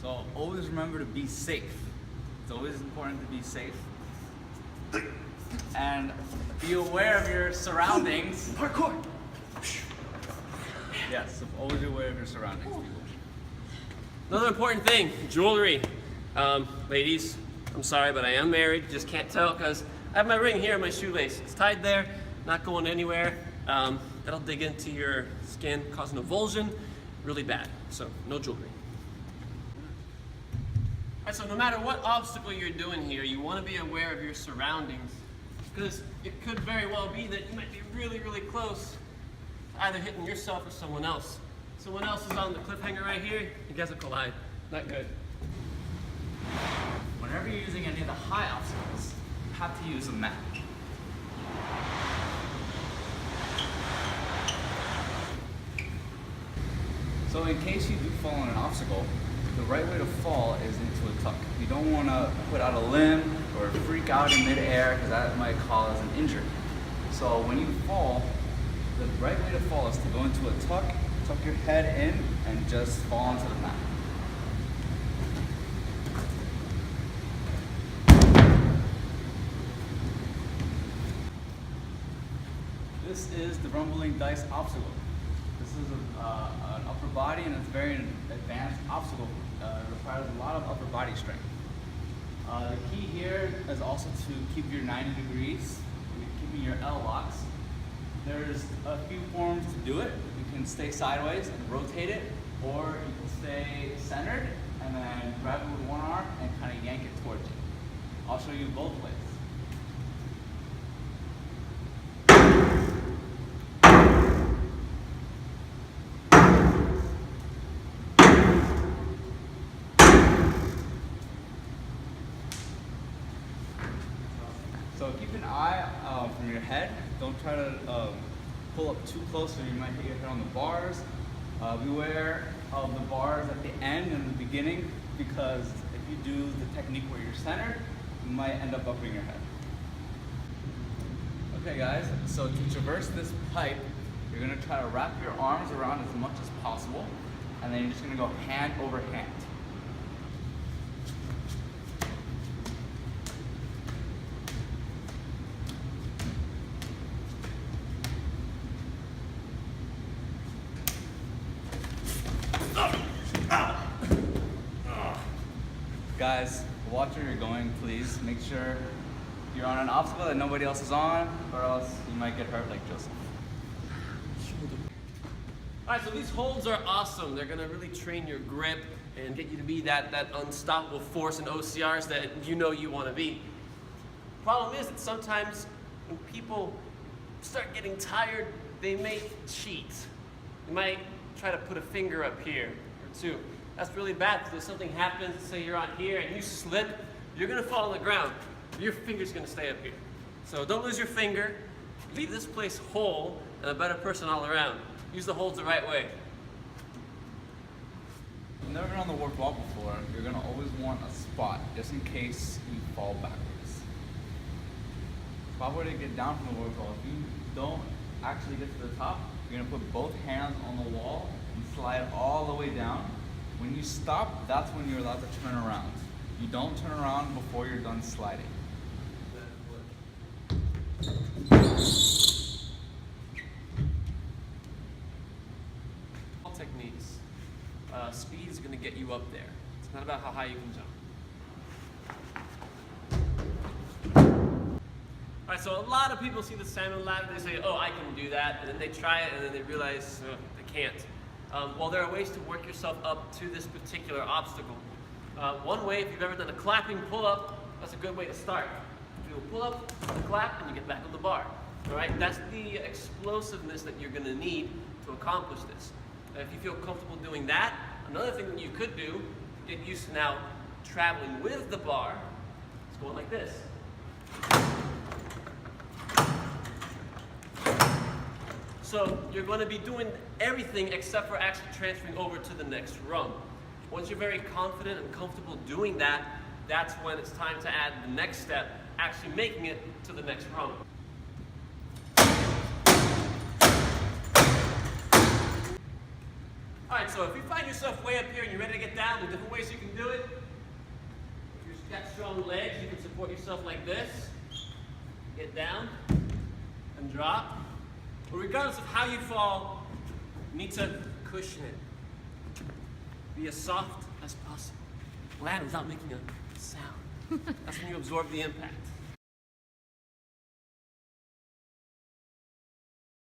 So always remember to be safe. It's always important to be safe. And be aware of your surroundings. Parkour! Yes, so always be aware of your surroundings, people. Another important thing, jewelry. Ladies, I'm sorry, but I am married. Just can't tell because I have my ring here in my shoelace. It's tied there, not going anywhere. That'll dig into your skin, causing avulsion, really bad. So no jewelry. All right, so no matter what obstacle you're doing here, you want to be aware of your surroundings because it could very well be that you might be really, really close to either hitting yourself or someone else. Someone else is on the cliffhanger right here, you guys will collide. Not good. Whenever you're using any of the high obstacles, you have to use a mat. So in case you do fall on an obstacle, the right way to fall is into a tuck. You don't want to put out a limb or freak out in midair because that might cause an injury. So when you fall, the right way to fall is to go into a tuck, tuck your head in, and just fall onto the mat. This is the Rumbling Dice obstacle. This is an upper body and it's a very advanced obstacle. It requires a lot of upper body strength. The key here is also to keep your 90 degrees, keeping your L locks. There's a few forms to do it. You can stay sideways and rotate it, or you can stay centered and then grab it with one arm and kind of yank it towards you. I'll show you both ways. So keep an eye from your head. Don't try to pull up too close or you might hit your head on the bars. Beware of the bars at the end and the beginning because if you do the technique where you're centered, you might end up bumping your head. Okay guys, so to traverse this pipe, you're gonna try to wrap your arms around as much as possible and then you're just gonna go hand over hand. Guys, watch where you're going, please. Make sure you're on an obstacle that nobody else is on, or else you might get hurt like Joseph. All right, so these holds are awesome. They're gonna really train your grip and get you to be that unstoppable force in OCRs that you know you wanna be. Problem is that sometimes when people start getting tired, they may cheat. They might try to put a finger up here or two. That's really bad because if something happens, say you're on here and you slip, you're gonna fall on the ground. Your finger's gonna stay up here. So don't lose your finger. Leave this place whole and a better person all around. Use the holds the right way. If you've never been on the warped wall before, you're gonna always want a spot just in case you fall backwards. Proper way to get down from the warped wall. If you don't actually get to the top, you're gonna put both hands on the wall and slide all the way down. When you stop, that's when you're allowed to turn around. You don't turn around before you're done sliding. All techniques. Speed is going to get you up there. It's not about how high you can jump. All right, so a lot of people see the salmon ladder, they say, oh, I can do that, and then they try it, and then they realize they can't. Well, there are ways to work yourself up to this particular obstacle. One way, if you've ever done a clapping pull-up, that's a good way to start. You do a pull-up, clap, and you get back on the bar. All right, that's the explosiveness that you're going to need to accomplish this. If you feel comfortable doing that, another thing that you could do, get used to now traveling with the bar, is going like this. So you're going to be doing everything except for actually transferring over to the next rung. Once you're very confident and comfortable doing that, that's when it's time to add the next step, actually making it to the next rung. All All right, so if you find yourself way up here and you're ready to get down, there's different ways you can do it. If you've got strong legs, you can support yourself like this. Get down and drop. But regardless of how you fall, you need to cushion it. Be as soft as possible. Land without making a sound. That's when you absorb the impact.